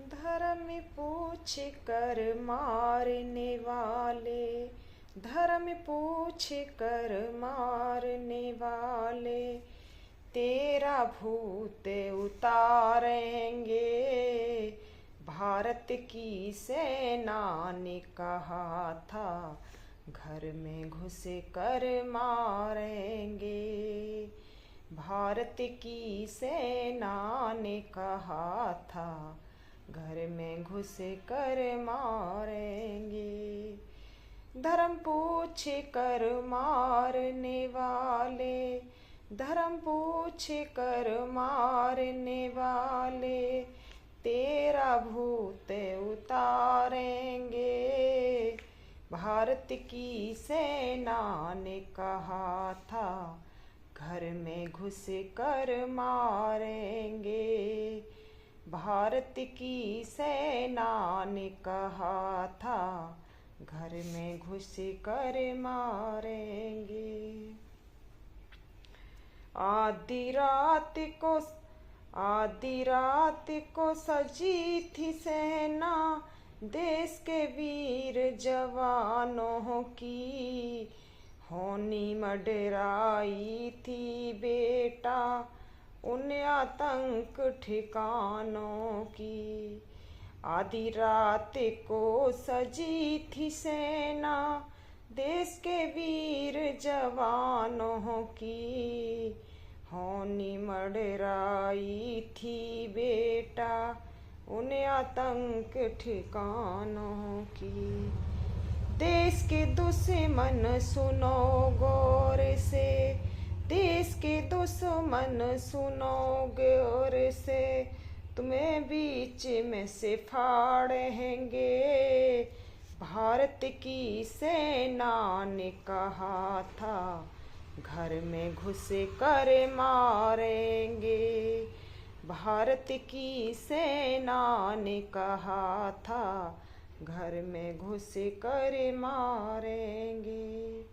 धर्म पूछ कर मारने वाले, धर्म पूछ कर मारने वाले, तेरा भूत उतारेंगे। भारत की सेना ने कहा था, घर में घुस कर मारेंगे। भारत की सेना ने कहा था, घर में घुस कर मारेंगे। धर्म पूछ कर मारने वाले, धर्म पूछ कर मारने वाले, तेरा भूत उतारेंगे। भारत की सेना ने कहा था, घर में घुस कर मारेंगे। भारत की सेना ने कहा था, घर में घुस कर मारेंगे। आधी रात को सजी थी सेना, देश के वीर जवानों की। होनी मडराई थी बेटा, उन आतंक ठिकानों की। आधी रात को सजी थी सेना, देश के वीर जवानों की। होनी मडराई थी बेटा, उन आतंक ठिकानों की। देश के दुश्मन सुनो गौर से, देश के दुश्मन सुनो गौर से, तुम्हें बीच में से फाड़ेंगे। भारत की सेना ने कहा था, घर में घुस कर मारेंगे। भारत की सेना ने कहा था, घर में घुस कर मारेंगे।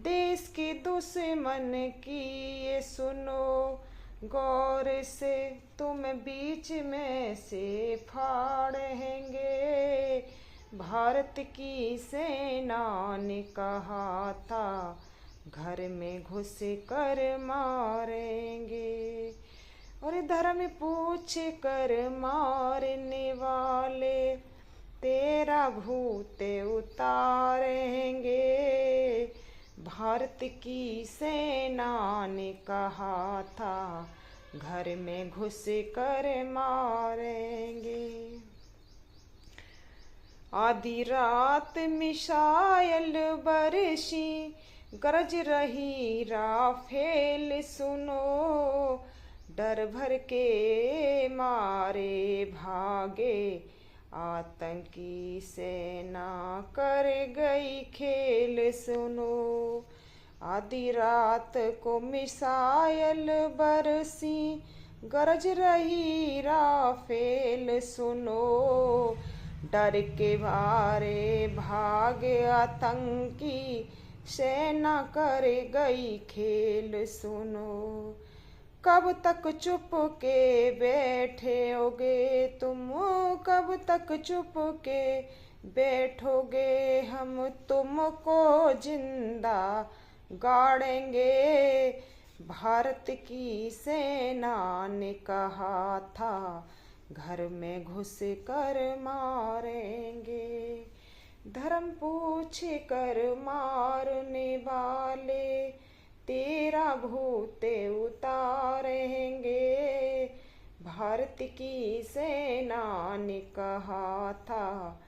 देश के दुश्मन की ये सुनो गौर से, तुम बीच में से फाड़ेंगे। भारत की सेना ने कहा था, घर में घुस कर मारेंगे। और धर्म पूछ कर मारने वाले, तेरा भूत उतारेंगे। भारत की सेना ने कहा था, घर में घुस कर मारेंगे। आधी रात मिसाइल बरसी, गरज रही राफेल सुनो। डर भर के मारे भागे आतंकी सेना, कर गई खेल सुनो। आधी रात को मिसाइल बरसी, गरज रही राफेल सुनो। डर के मारे भागे आतंकी सेना, कर गई खेल सुनो। कब तक चुप के बैठोगे तुम, कब तक चुप के बैठोगे, हम तुमको जिंदा गाड़ेंगे। भारत की सेना ने कहा था, घर में घुस कर मारेंगे। धर्म पूछ कर मारने वाले, तेरा भूत उतारेंगे। भारत की सेना ने कहा था,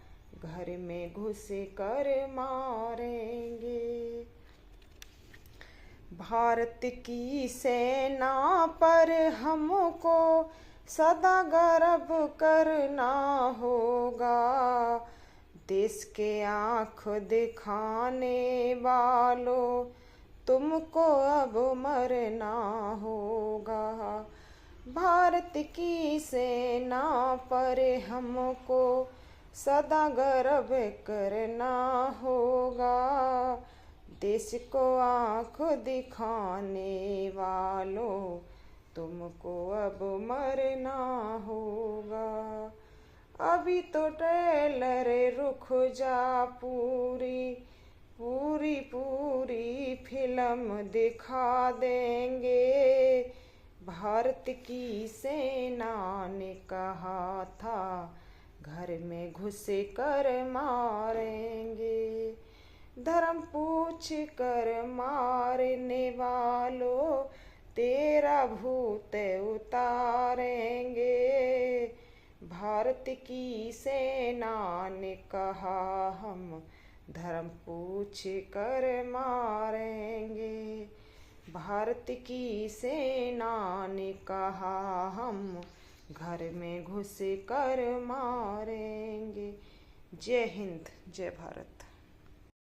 घर में घुस कर मारेंगे। भारत की सेना पर हमको सदा गर्व करना होगा। देश के आँख दिखाने वालों, तुमको अब मरना होगा। भारत की सेना पर हमको सदा गर्व करना होगा। देश को आँख दिखाने वालों, तुमको अब मरना होगा। अभी तो ट्रेलर रुक जा, पूरी पूरी पूरी फिल्म दिखा देंगे। भारत की सेना ने कहा था, घर में घुस कर मारेंगे। धर्म पूछ कर मारने वालों, तेरा भूत उतारेंगे। भारत की सेना ने कहा, हम धर्म पूछ कर मारेंगे। भारत की सेना ने कहा, हम घर में घुस कर मारेंगे। जय हिंद, जय भारत।